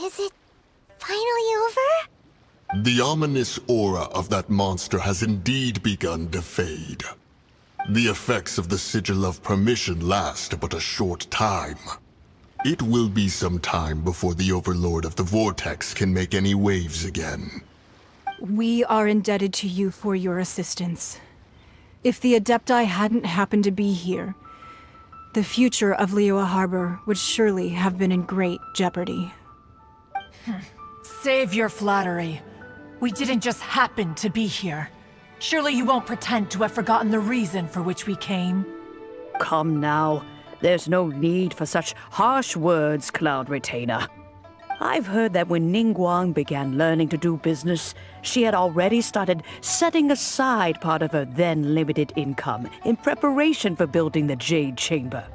Is it finally over? The ominous aura of that monster has indeed begun to fade. The effects of the Sigil of Permission last but a short time. It will be some time before the Overlord of the Vortex can make any waves again. We are indebted to you for your assistance. If the Adepti hadn't happened to be here, the future of Liyue Harbor would surely have been in great jeopardy. Save your flattery. We didn't just happen to be here. Surely you won't pretend to have forgotten the reason for which we came. Come now. There's no need for such harsh words, Cloud Retainer. I've heard that when Ningguang began learning to do business, she had already started setting aside part of her then limited income in preparation for building the Jade Chamber.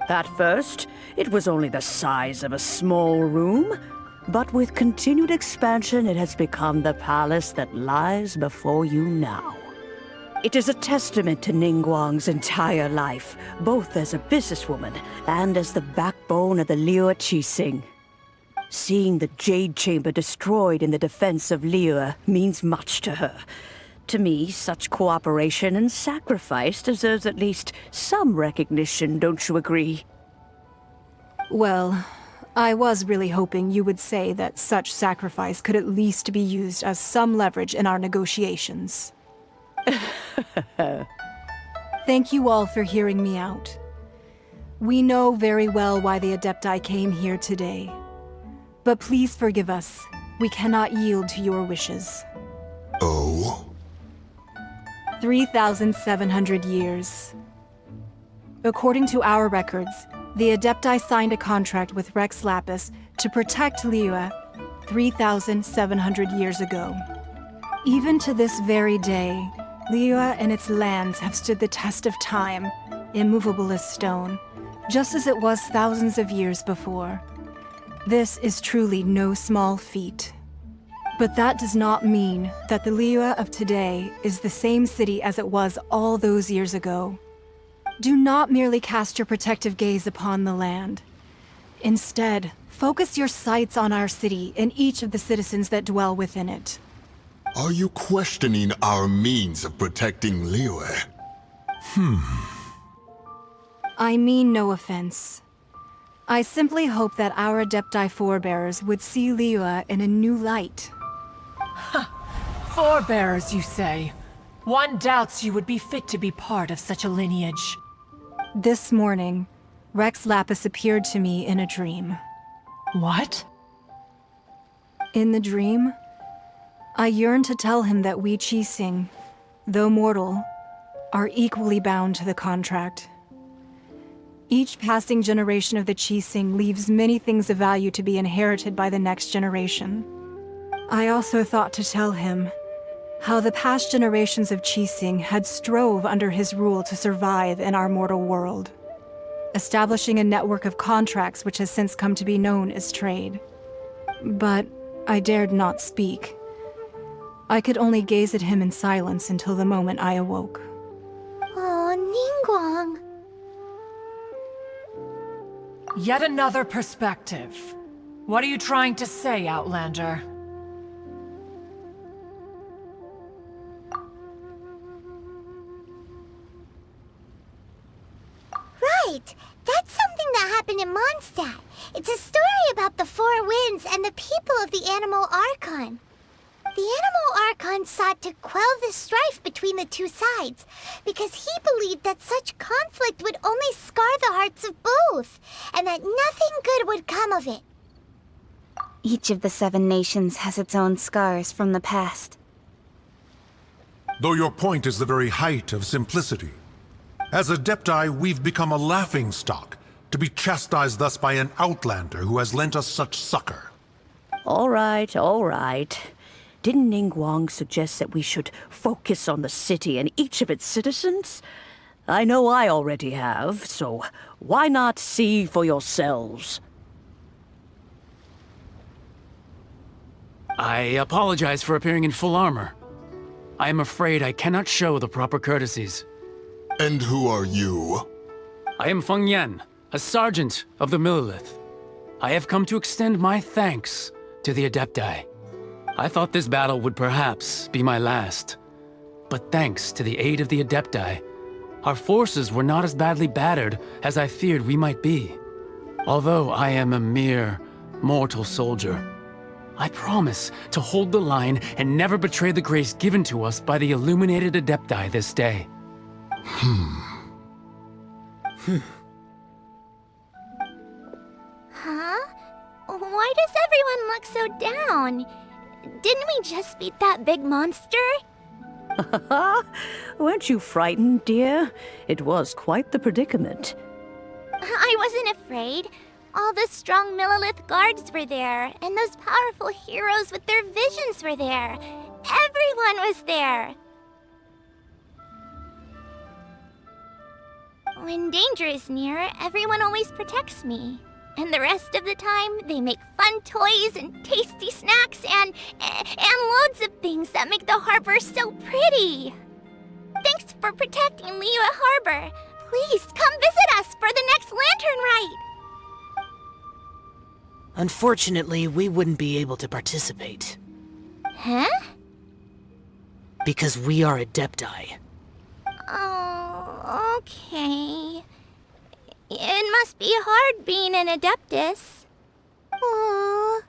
At first, it was only the size of a small room, but with continued expansion, it has become the palace that lies before you now. It is a testament to Ningguang's entire life, both as a businesswoman and as the backbone of the Liyue Qixing. Seeing the Jade Chamber destroyed in the defense of Liyue means much to her. To me, such cooperation and sacrifice deserves at least some recognition, don't you agree? Well, I was really hoping you would say that such sacrifice could at least be used as some leverage in our negotiations. Thank you all for hearing me out. We know very well why the Adepti came here today. But please forgive us. We cannot yield to your wishes. Oh? 3,700 years. According to our records, the Adepti signed a contract with Rex Lapis to protect Liyue 3,700 years ago. Even to this very day, Liyue and its lands have stood the test of time, immovable as stone, just as it was thousands of years before. This is truly no small feat. But that does not mean that the Liyue of today is the same city as it was all those years ago. Do not merely cast your protective gaze upon the land. Instead, focus your sights on our city and each of the citizens that dwell within it. Are you questioning our means of protecting Liyue? I mean no offense. I simply hope that our Adepti forebears would see Liyue in a new light. Forebearers, you say? One doubts you would be fit to be part of such a lineage. This morning, Rex Lapis appeared to me in a dream. What? In the dream, I yearned to tell him that we Qixing, though mortal, are equally bound to the contract. Each passing generation of the Qixing leaves many things of value to be inherited by the next generation. I also thought to tell him how the past generations of Qixing had strove under his rule to survive in our mortal world, establishing a network of contracts which has since come to be known as trade. But I dared not speak. I could only gaze at him in silence until the moment I awoke. Oh, Ningguang. Yet another perspective. What are you trying to say, Outlander? Right! That's something that happened in Mondstadt. It's a story about the Four Winds and the people of the Animal Archon. The Animal Archon sought to quell the strife between the two sides, because he believed that such conflict would only scar the hearts of both, and that nothing good would come of it. Each of the 7 nations has its own scars from the past. Though your point is the very height of simplicity. As Adepti, we've become a laughingstock, to be chastised thus by an outlander who has lent us such succor. All right, all right. Didn't Ningguang suggest that we should focus on the city and each of its citizens? I know I already have, so why not see for yourselves? I apologize for appearing in full armor. I am afraid I cannot show the proper courtesies. And who are you? I am Feng Yan, a sergeant of the Millelith. I have come to extend my thanks to the Adepti. I thought this battle would perhaps be my last. But thanks to the aid of the Adepti, our forces were not as badly battered as I feared we might be. Although I am a mere mortal soldier, I promise to hold the line and never betray the grace given to us by the illuminated Adepti this day. Huh? Why does everyone look so down? Didn't we just beat that big monster? Weren't you frightened, dear? It was quite the predicament. I wasn't afraid. All the strong Millilith guards were there, and those powerful heroes with their visions were there. Everyone was there. When danger is near, everyone always protects me. And the rest of the time, they make fun toys and tasty snacks and loads of things that make the harbor so pretty. Thanks for protecting Liyue Harbor. Please come visit us for the next lantern rite. Unfortunately, we wouldn't be able to participate. Huh? Because we are Adepti. Oh, okay. It must be hard being an Adeptus. Aww.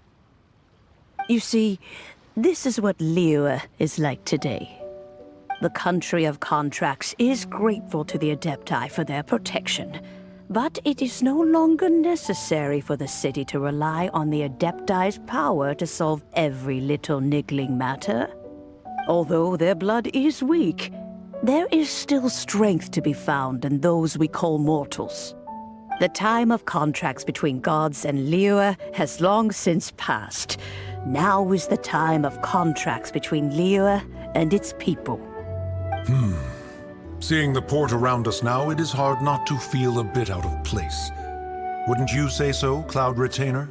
You see, this is what Liyue is like today. The country of contracts is grateful to the Adepti for their protection, but it is no longer necessary for the city to rely on the Adepti's power to solve every little niggling matter. Although their blood is weak, there is still strength to be found in those we call mortals. The time of contracts between gods and Liyue has long since passed. Now is the time of contracts between Liyue and its people. Seeing the port around us now, it is hard not to feel a bit out of place. Wouldn't you say so, Cloud Retainer?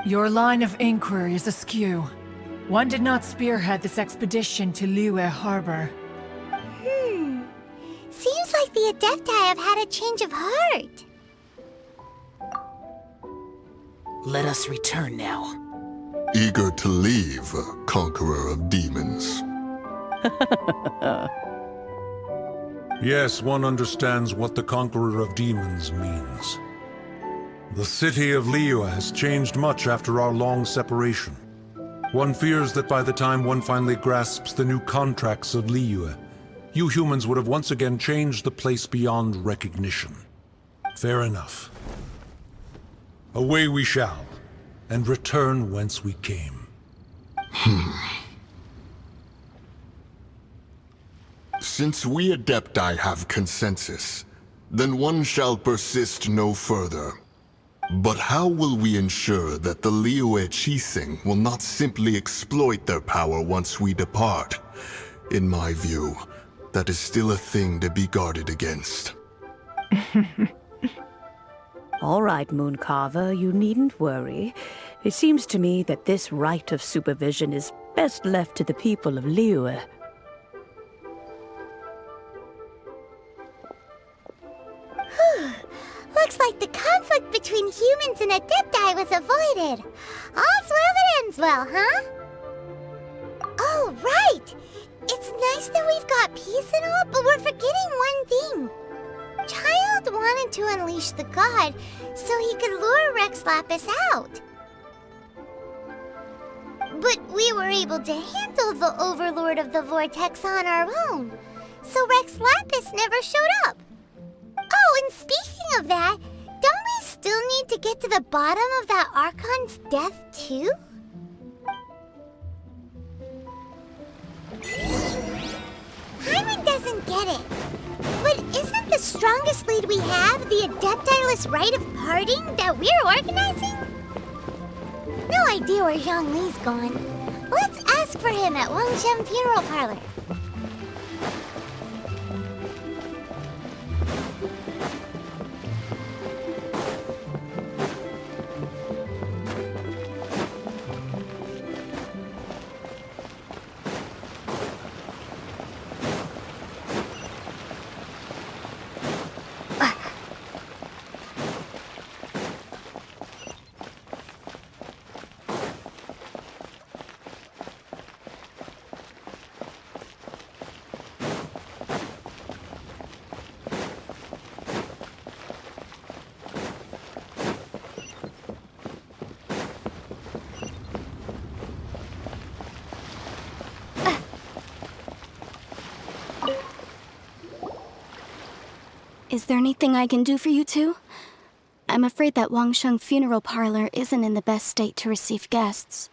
Your line of inquiry is askew. One did not spearhead this expedition to Liyue Harbor. Seems like the Adepti have had a change of heart. Let us return now. Eager to leave, conqueror of demons. Yes, one understands what the Conqueror of Demons means. The city of Liyue has changed much after our long separation. One fears that by the time one finally grasps the new contracts of Liyue, you humans would have once again changed the place beyond recognition. Fair enough. Away we shall, and return whence we came. Since we Adepti have consensus, then one shall persist no further. But how will we ensure that the Liyue Chising will not simply exploit their power once we depart? In my view, that is still a thing to be guarded against. All right, Mooncarver, you needn't worry. It seems to me that this right of supervision is best left to the people of Liyue. Looks like the conflict between humans and Adepti was avoided. All's well that ends well, huh? Oh, right! It's nice that we've got peace and all, but we're forgetting one thing. Child wanted to unleash the god so he could lure Rex Lapis out. But we were able to handle the Overlord of the Vortex on our own, so Rex Lapis never showed up. Oh, and speaking of that, don't we still need to get to the bottom of that Archon's death, too? Hyman doesn't get it. But isn't the strongest lead we have the Adepti-less rite of parting that we're organizing? No idea where Zhongli's gone. Let's ask for him at Wangshem Funeral Parlor. Is there anything I can do for you two? I'm afraid that Wangsheng Funeral Parlor isn't in the best state to receive guests.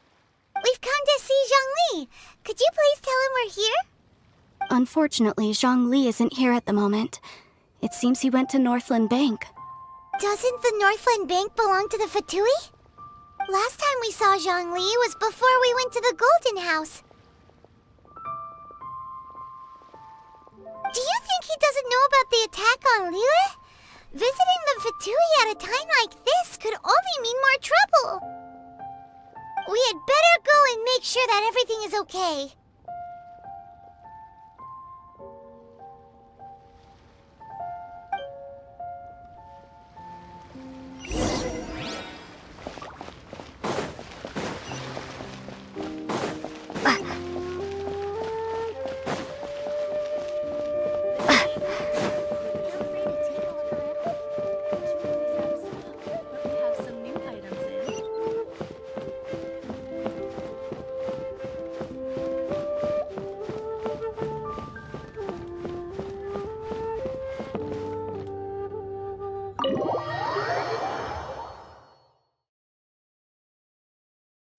We've come to see Zhongli. Could you please tell him we're here? Unfortunately, Zhongli isn't here at the moment. It seems he went to Northland Bank. Doesn't the Northland Bank belong to the Fatui? Last time we saw Zhongli was before we went to the Golden House. Do you think he doesn't know about the attack on Liyue? Visiting the Fatui at a time like this could only mean more trouble. We had better go and make sure that everything is okay.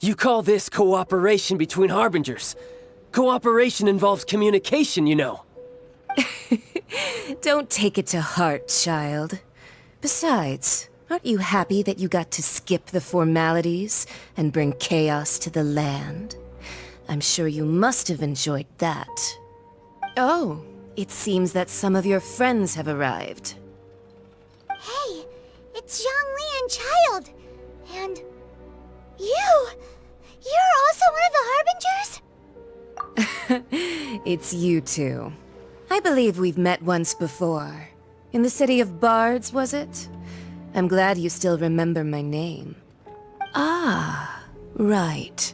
You call this cooperation between Harbingers? Cooperation involves communication, you know. Don't take it to heart, child. Besides, aren't you happy that you got to skip the formalities and bring chaos to the land? I'm sure you must have enjoyed that. Oh, it seems that some of your friends have arrived. Hey, it's Zhongli and Child. And you! You're also one of the Harbingers? It's you two. I believe we've met once before. In the city of Bards, was it? I'm glad you still remember my name. Ah, right.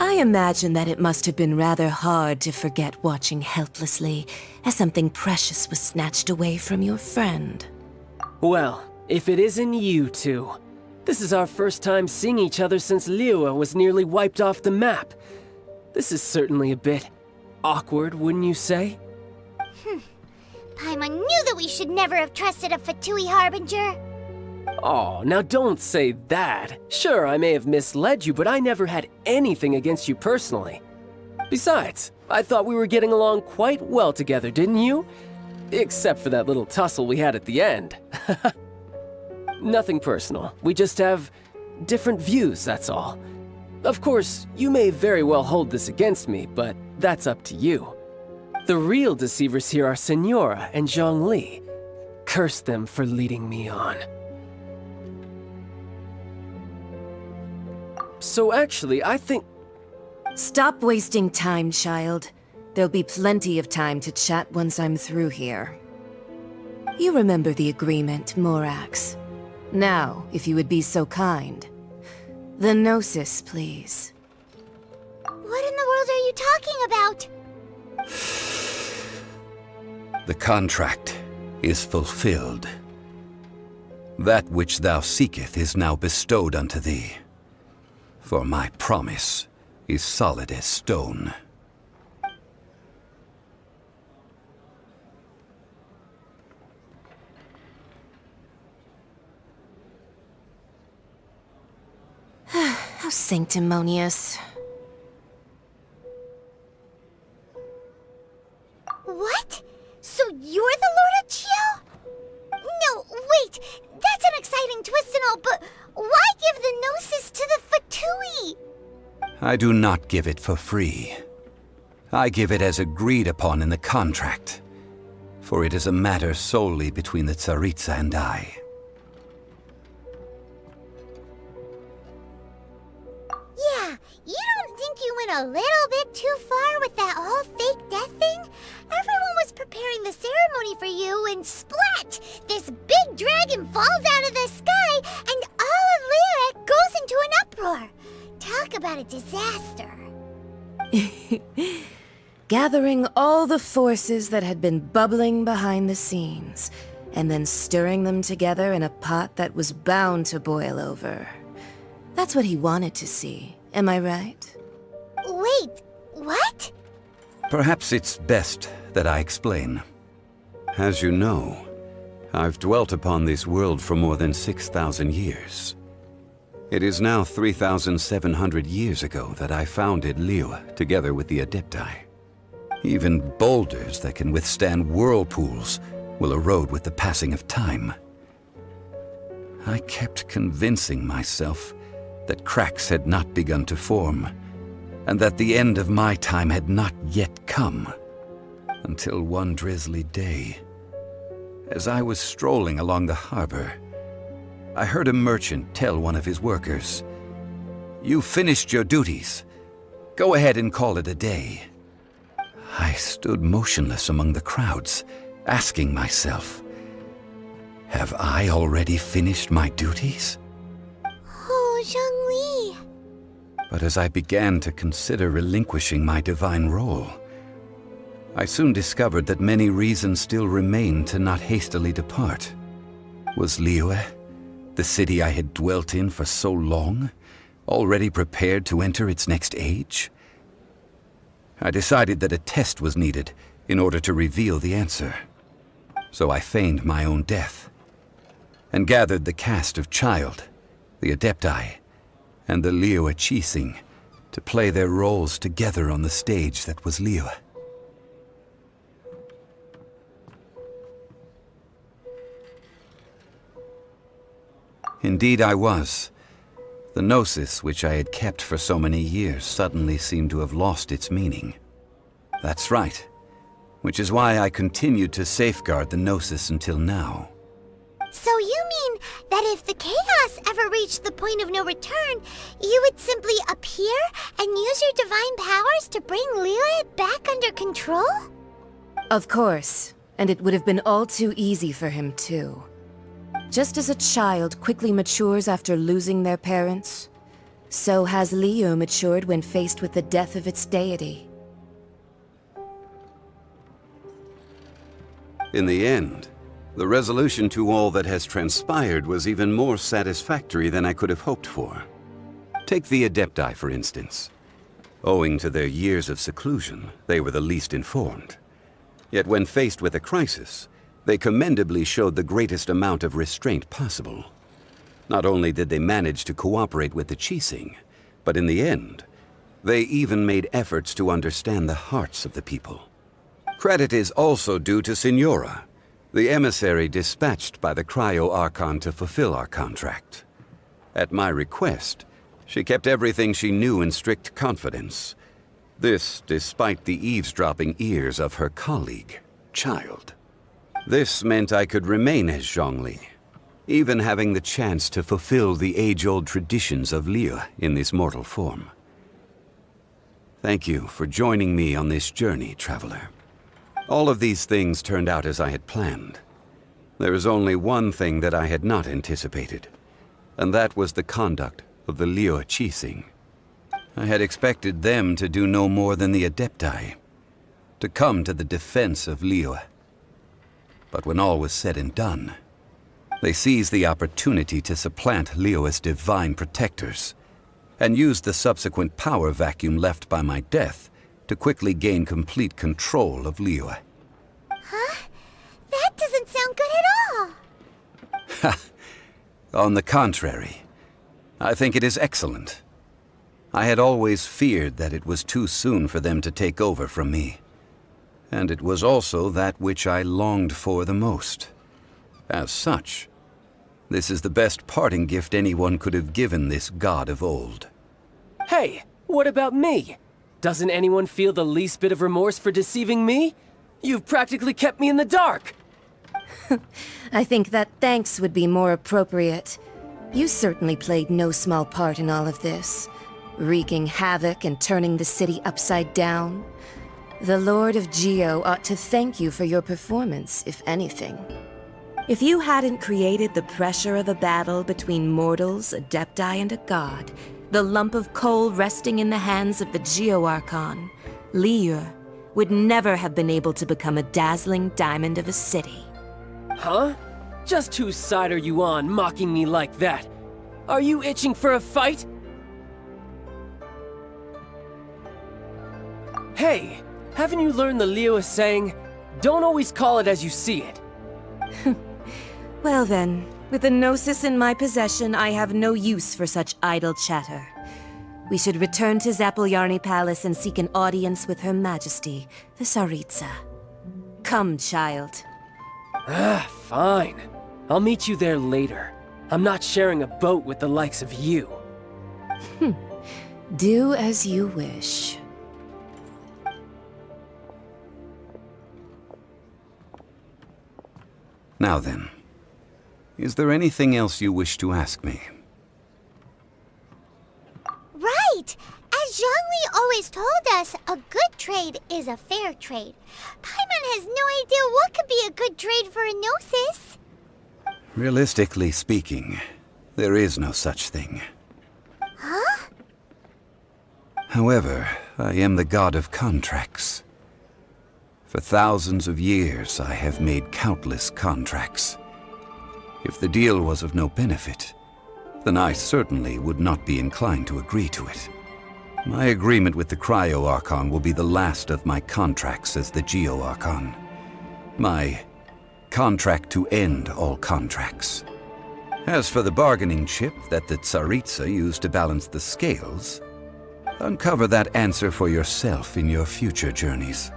I imagine that it must have been rather hard to forget watching helplessly as something precious was snatched away from your friend. Well, if it isn't you two. This is our first time seeing each other since Liyue was nearly wiped off the map. This is certainly a bit awkward, wouldn't you say? Paimon knew that we should never have trusted a Fatui Harbinger. Oh, now don't say that. Sure, I may have misled you, but I never had anything against you personally. Besides, I thought we were getting along quite well together, didn't you? Except for that little tussle we had at the end. Nothing personal. We just have different views, that's all. Of course, you may very well hold this against me, but that's up to you. The real deceivers here are Senora and Zhongli. Curse them for leading me on. So actually, I think... Stop wasting time, child. There'll be plenty of time to chat once I'm through here. You remember the agreement, Morax. Now, if you would be so kind. The Gnosis, please. What in the world are you talking about? The contract is fulfilled. That which thou seeketh is now bestowed unto thee. For my promise is solid as stone. How sanctimonious. What? So you're the Lord of Geo? No, wait! That's an exciting twist and all, but why give the Gnosis to the Fatui? I do not give it for free. I give it as agreed upon in the contract, for it is a matter solely between the Tsaritsa and I. Yeah, you don't think you went a little bit too far with that whole fake death thing? Everyone was preparing the ceremony for you, and splat! This big dragon falls out of the sky, and all of Liyue goes into an uproar. Talk about a disaster. Gathering all the forces that had been bubbling behind the scenes, and then stirring them together in a pot that was bound to boil over. That's what he wanted to see, am I right? Wait, what? Perhaps it's best that I explain. As you know, I've dwelt upon this world for more than 6,000 years. It is now 3,700 years ago that I founded Liyue together with the Adepti. Even boulders that can withstand whirlpools will erode with the passing of time. I kept convincing myself that cracks had not begun to form, and that the end of my time had not yet come. Until one drizzly day, as I was strolling along the harbor, I heard a merchant tell one of his workers, "You've finished your duties. Go ahead and call it a day." I stood motionless among the crowds, asking myself, have I already finished my duties? Oh, Zhongli. But as I began to consider relinquishing my divine role, I soon discovered that many reasons still remained to not hastily depart. Was Liyue, the city I had dwelt in for so long, already prepared to enter its next age? I decided that a test was needed in order to reveal the answer. So I feigned my own death, and gathered the cast of Child, the Adepti, and the Liyue Qixing to play their roles together on the stage that was Liyue. Indeed I was. The gnosis which I had kept for so many years suddenly seemed to have lost its meaning. That's right, which is why I continued to safeguard the gnosis until now. So you mean that if the chaos ever reached the point of no return, you would simply appear and use your divine powers to bring Liyue back under control? Of course, and it would have been all too easy for him too. Just as a child quickly matures after losing their parents, so has Liyue matured when faced with the death of its deity. In the end, the resolution to all that has transpired was even more satisfactory than I could have hoped for. Take the Adepti, for instance. Owing to their years of seclusion, they were the least informed. Yet when faced with a crisis, they commendably showed the greatest amount of restraint possible. Not only did they manage to cooperate with the Qixing, but in the end, they even made efforts to understand the hearts of the people. Credit is also due to Signora, the emissary dispatched by the Geo-Archon to fulfill our contract. At my request, she kept everything she knew in strict confidence. This despite the eavesdropping ears of her colleague, Child. This meant I could remain as Zhongli, even having the chance to fulfill the age-old traditions of Liyue in this mortal form. Thank you for joining me on this journey, traveler. All of these things turned out as I had planned. There is only one thing that I had not anticipated, and that was the conduct of the Liyue Qixing. I had expected them to do no more than the Adepti, to come to the defense of Liyue. But when all was said and done, they seized the opportunity to supplant Liyue's divine protectors, and used the subsequent power vacuum left by my death to quickly gain complete control of Liyue. Huh? That doesn't sound good at all! Ha! On the contrary, I think it is excellent. I had always feared that it was too soon for them to take over from me. And it was also that which I longed for the most. As such, this is the best parting gift anyone could have given this god of old. Hey, what about me? Doesn't anyone feel the least bit of remorse for deceiving me? You've practically kept me in the dark! I think that thanks would be more appropriate. You certainly played no small part in all of this, wreaking havoc and turning the city upside down. The Lord of Geo ought to thank you for your performance, if anything. If you hadn't created the pressure of a battle between mortals, Adepti, and a god, the lump of coal resting in the hands of the Geo-Archon, Liyue, would never have been able to become a dazzling diamond of a city. Huh? Just whose side are you on, mocking me like that? Are you itching for a fight? Hey, haven't you learned the Liyue saying, don't always call it as you see it? Well then, with the Gnosis in my possession, I have no use for such idle chatter. We should return to Zapoljarny Palace and seek an audience with Her Majesty, the Tsaritsa. Come, child. Fine. I'll meet you there later. I'm not sharing a boat with the likes of you. Do as you wish. Now then, is there anything else you wish to ask me? Right! As Zhongli always told us, a good trade is a fair trade. Paimon has no idea what could be a good trade for a Gnosis. Realistically speaking, there is no such thing. Huh? However, I am the god of contracts. For thousands of years, I have made countless contracts. If the deal was of no benefit, then I certainly would not be inclined to agree to it. My agreement with the Geo-Archon will be the last of my contracts as the Geo-Archon. My contract to end all contracts. As for the bargaining chip that the Tsaritsa used to balance the scales, uncover that answer for yourself in your future journeys.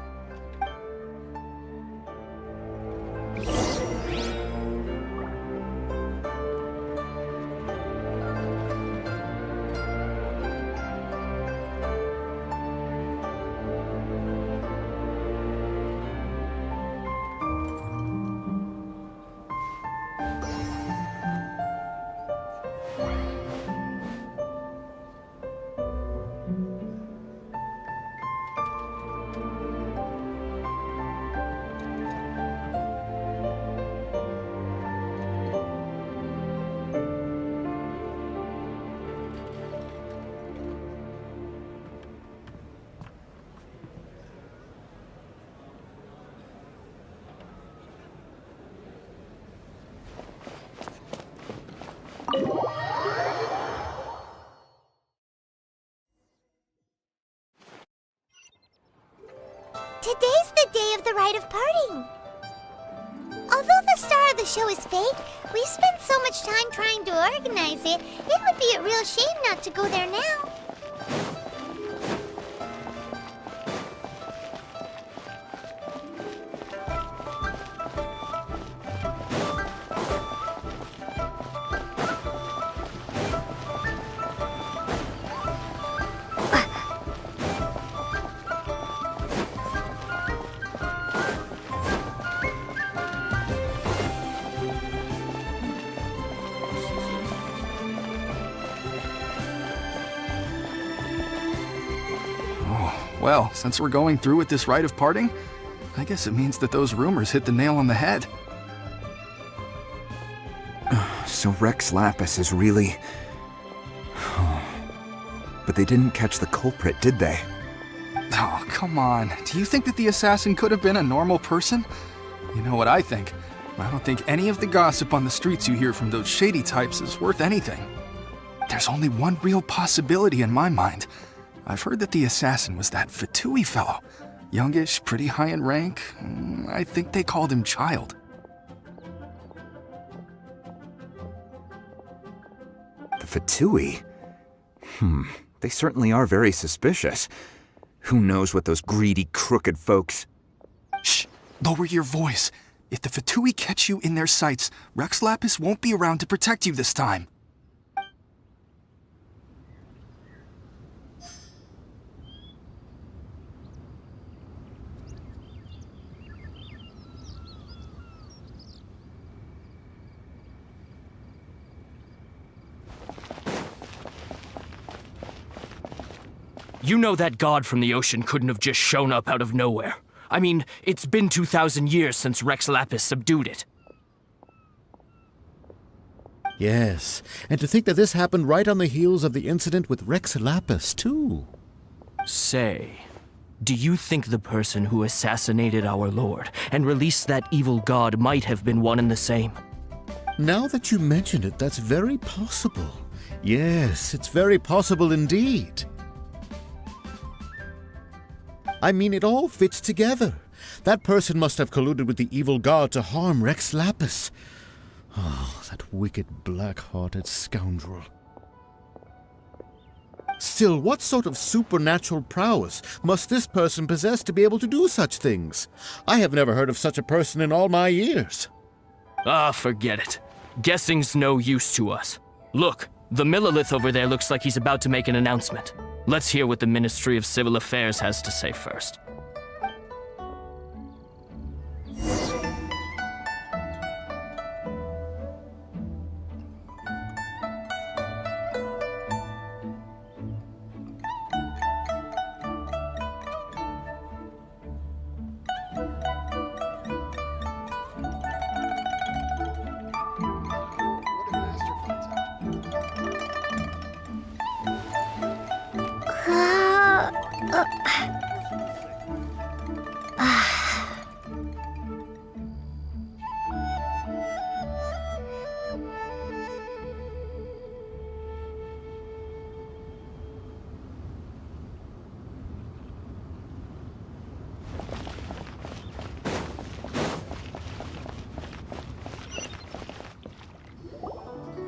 Today's the day of the rite of parting. Although the star of the show is fake, we've spent so much time trying to organize it, it would be a real shame not to go there now. Well, since we're going through with this rite of parting, I guess it means that those rumors hit the nail on the head. So Rex Lapis is really... But they didn't catch the culprit, did they? Oh, come on. Do you think that the assassin could have been a normal person? You know what I think. I don't think any of the gossip on the streets you hear from those shady types is worth anything. There's only one real possibility in my mind. I've heard that the assassin was that Fatui fellow. Youngish, pretty high in rank. I think they called him Child. The Fatui? They certainly are very suspicious. Who knows what those greedy, crooked folks... Shh! Lower your voice. If the Fatui catch you in their sights, Rex Lapis won't be around to protect you this time. You know that god from the ocean couldn't have just shown up out of nowhere. I mean, it's been 2,000 years since Rex Lapis subdued it. Yes, and to think that this happened right on the heels of the incident with Rex Lapis, too. Say, do you think the person who assassinated our lord and released that evil god might have been one and the same? Now that you mention it, that's very possible. Yes, it's very possible indeed. I mean, it all fits together. That person must have colluded with the evil god to harm Rex Lapis. Oh, that wicked, black-hearted scoundrel. Still, what sort of supernatural prowess must this person possess to be able to do such things? I have never heard of such a person in all my years. Ah, forget it. Guessing's no use to us. Look, the Millilith over there looks like he's about to make an announcement. Let's hear what the Ministry of Civil Affairs has to say first.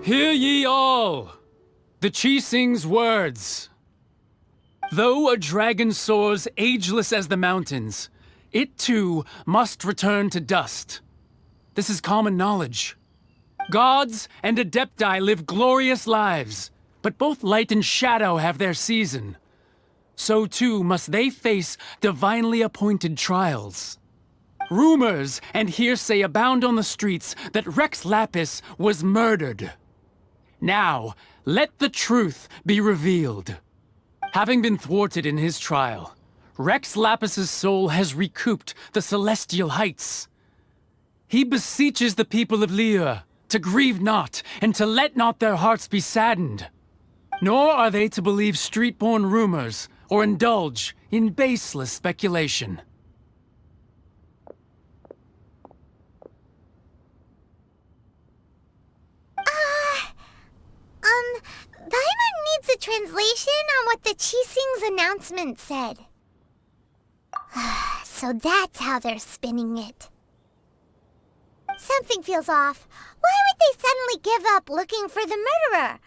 Hear ye all! The Chi-Sing's words. Though a dragon soars ageless as the mountains, it too must return to dust. This is common knowledge. Gods and Adepti live glorious lives, but both light and shadow have their season. So too must they face divinely appointed trials. Rumors and hearsay abound on the streets that Rex Lapis was murdered. Now, let the truth be revealed. Having been thwarted in his trial, Rex Lapis's soul has recouped the celestial heights. He beseeches the people of Liyue to grieve not and to let not their hearts be saddened. Nor are they to believe street-born rumors or indulge in baseless speculation. Paimon needs a translation on what the Chi-Sing's announcement said. So that's how they're spinning it. Something feels off. Why would they suddenly give up looking for the murderer?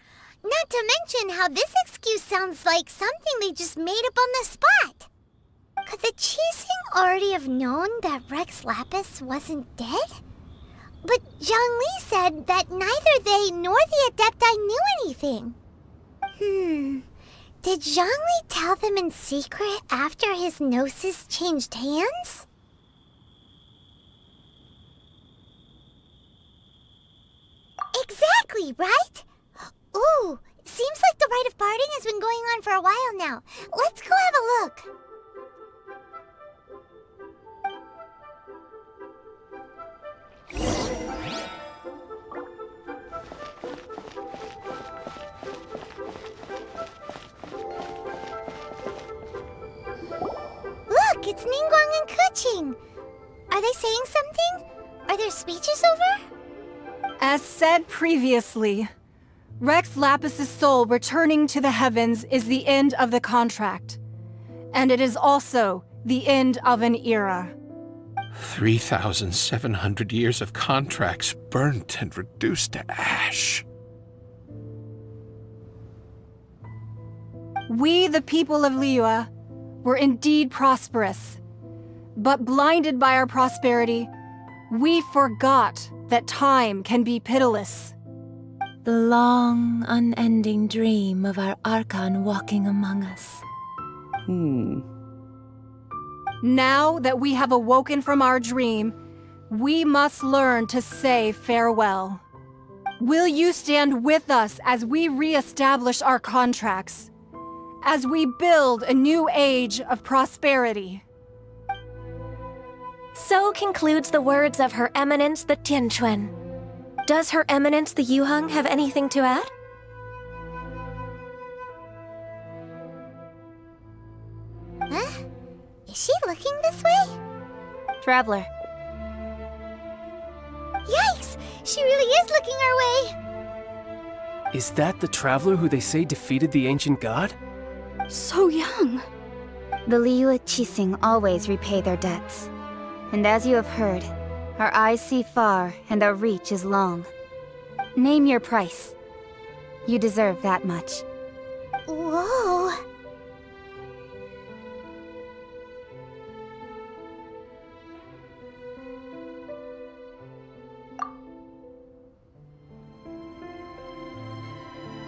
Not to mention how this excuse sounds like something they just made up on the spot. Could the Chi-Sing already have known that Rex Lapis wasn't dead? But Zhongli said that neither they nor the Adepti knew anything. Did Zhongli tell them in secret after his gnosis changed hands? Exactly, right? Ooh, seems like the rite of parting has been going on for a while now. Let's go have a look. Look, it's Ningguang and Keqing. Are they saying something? Are their speeches over? As said previously, Rex Lapis's soul returning to the heavens is the end of the contract. And it is also the end of an era. 3,700 years of contracts burnt and reduced to ash. We, the people of Liyue, were indeed prosperous. But blinded by our prosperity, we forgot that time can be pitiless. The long, unending dream of our Archon walking among us. Now that we have awoken from our dream, we must learn to say farewell. Will you stand with us as we re-establish our contracts? As we build a new age of prosperity? So concludes the words of Her Eminence the Tianquan. Does Her Eminence the Yuheng have anything to add? Huh? Is she looking this way? Traveler. Yikes! She really is looking our way! Is that the traveler who they say defeated the ancient god? So young! The Liyue Chi-Sing always repay their debts. And as you have heard, our eyes see far and our reach is long. Name your price. You deserve that much. Whoa.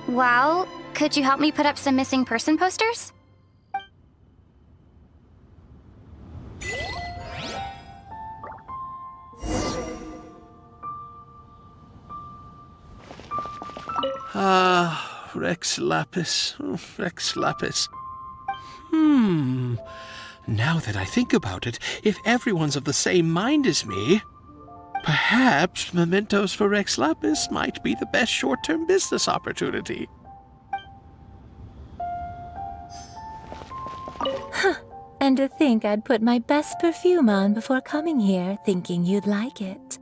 Well, could you help me put up some missing person posters? Ah, Rex Lapis. Rex Lapis. Now that I think about it, if everyone's of the same mind as me, perhaps mementos for Rex Lapis might be the best short-term business opportunity. And to think I'd put my best perfume on before coming here, thinking you'd like it.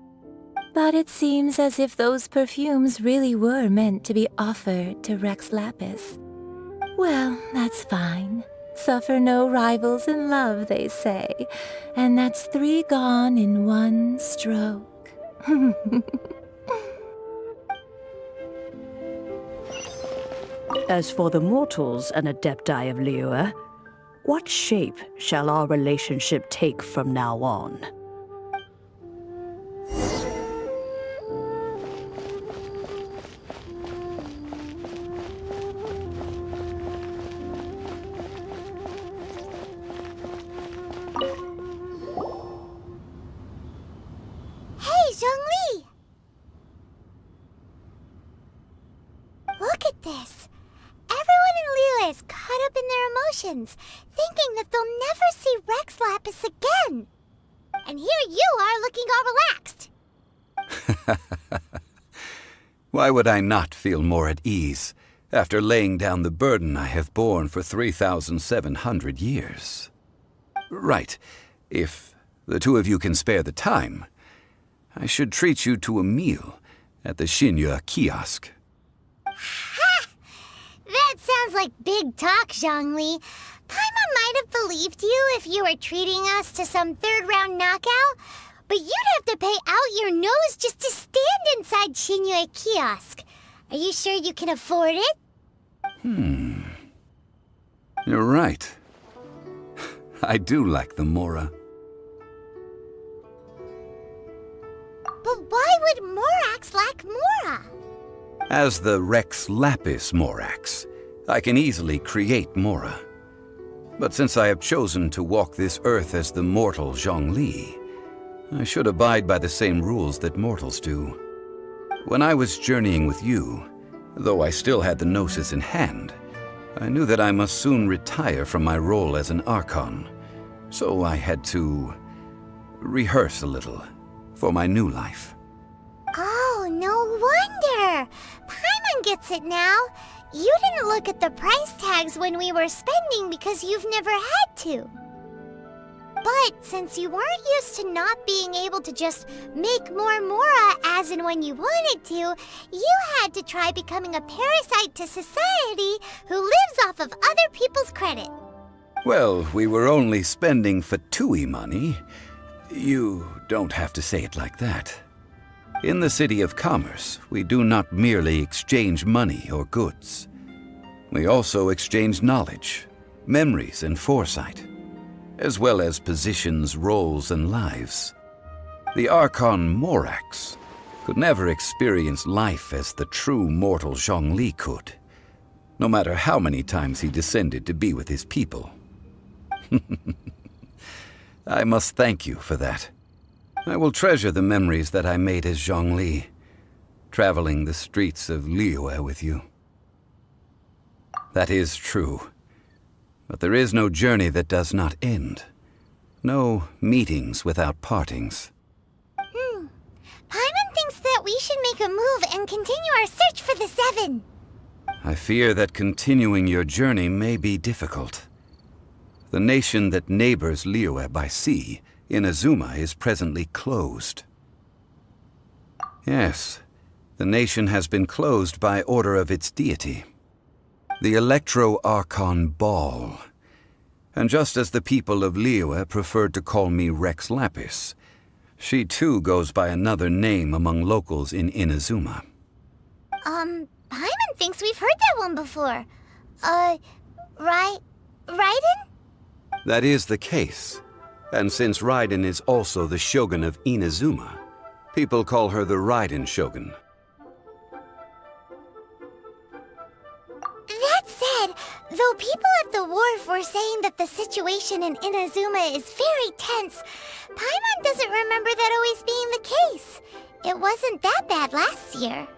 But it seems as if those perfumes really were meant to be offered to Rex Lapis. Well, that's fine. Suffer no rivals in love, they say. And that's 3 gone in 1 stroke. As for the mortals and Adepti of Liyue, what shape shall our relationship take from now on? Hey, Zhongli! Look at this. Everyone in Liyue is caught up in their emotions, thinking that they'll never see Rex Lapis again. And here you are looking all relaxed. Why would I not feel more at ease after laying down the burden I have borne for 3,700 years? Right. If the two of you can spare the time, I should treat you to a meal at the Liyue kiosk. Ha! That sounds like big talk, Zhongli. Paimon might have believed you if you were treating us to some third-round knockout, but you'd have to pay out your nose just to stand inside Liyue kiosk. Are you sure you can afford it? You're right. I do like the Mora. But why would Morax lack Mora? As the Rex Lapis Morax, I can easily create Mora. But since I have chosen to walk this earth as the mortal Zhongli, I should abide by the same rules that mortals do. When I was journeying with you, though I still had the Gnosis in hand, I knew that I must soon retire from my role as an Archon, so I had to rehearse a little for my new life. Oh, no wonder! Paimon gets it now. You didn't look at the price tags when we were spending because you've never had to. But since you weren't used to not being able to just make more Mora as and when you wanted to, you had to try becoming a parasite to society who lives off of other people's credit. Well, we were only spending Fatui money. You don't have to say it like that. In the City of Commerce, we do not merely exchange money or goods. We also exchange knowledge, memories, and foresight, as well as positions, roles, and lives. The Archon Morax could never experience life as the true mortal Zhongli could, no matter how many times he descended to be with his people. I must thank you for that. I will treasure the memories that I made as Zhongli, traveling the streets of Liyue with you. That is true. But there is no journey that does not end. No meetings without partings. Paimon thinks that we should make a move and continue our search for the 7. I fear that continuing your journey may be difficult. The nation that neighbors Liyue by sea, Inazuma, is presently closed. Yes, the nation has been closed by order of its deity, the Electro-Archon Ball. And just as the people of Liyue preferred to call me Rex Lapis, she too goes by another name among locals in Inazuma. Paimon thinks we've heard that one before. Raiden? That is the case. And since Raiden is also the shogun of Inazuma, people call her the Raiden Shogun. That said, though people at the wharf were saying that the situation in Inazuma is very tense, Paimon doesn't remember that always being the case. It wasn't that bad last year.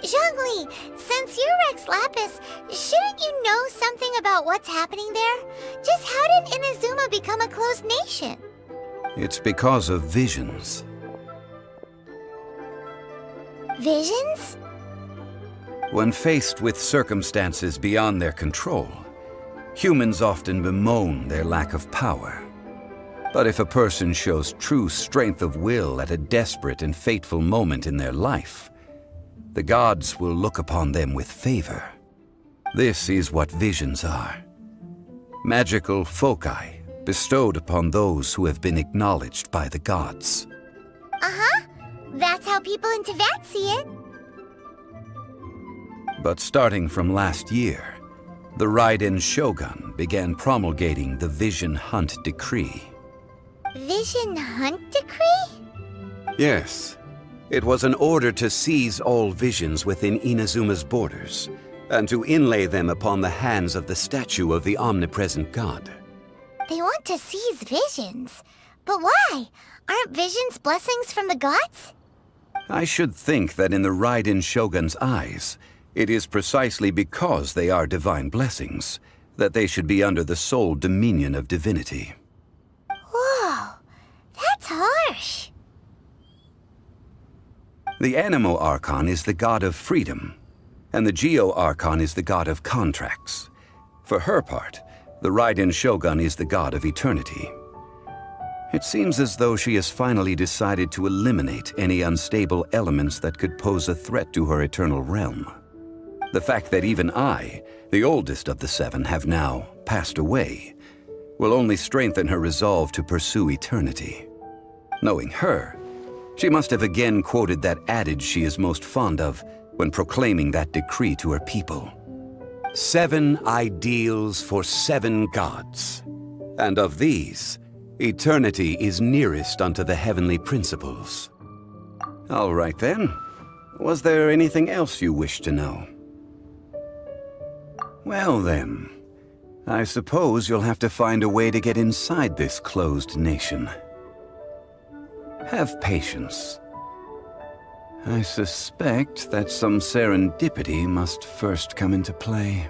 Zhongli, since you're Rex Lapis, shouldn't you know something about what's happening there? Just how did Inazuma become a closed nation? It's because of visions. Visions? When faced with circumstances beyond their control, humans often bemoan their lack of power. But if a person shows true strength of will at a desperate and fateful moment in their life, the gods will look upon them with favor. This is what visions are. Magical foci bestowed upon those who have been acknowledged by the gods. Uh-huh. That's how people in Teyvat see it. But starting from last year, the Raiden Shogun began promulgating the Vision Hunt Decree. Vision Hunt Decree? Yes. It was an order to seize all visions within Inazuma's borders, and to inlay them upon the hands of the statue of the omnipresent god. They want to seize visions. But why? Aren't visions blessings from the gods? I should think that in the Raiden Shogun's eyes, it is precisely because they are divine blessings that they should be under the sole dominion of divinity. Whoa, that's harsh. The Anemo-Archon is the god of freedom, and the Geo-Archon is the god of contracts. For her part, the Raiden Shogun is the god of eternity. It seems as though she has finally decided to eliminate any unstable elements that could pose a threat to her eternal realm. The fact that even I, the oldest of the seven, have now passed away, will only strengthen her resolve to pursue eternity. Knowing her, she must have again quoted that adage she is most fond of when proclaiming that decree to her people. 7 ideals for 7 gods, and of these, eternity is nearest unto the heavenly principles. All right then. Was there anything else you wish to know? Well then, I suppose you'll have to find a way to get inside this closed nation. Have patience. I suspect that some serendipity must first come into play.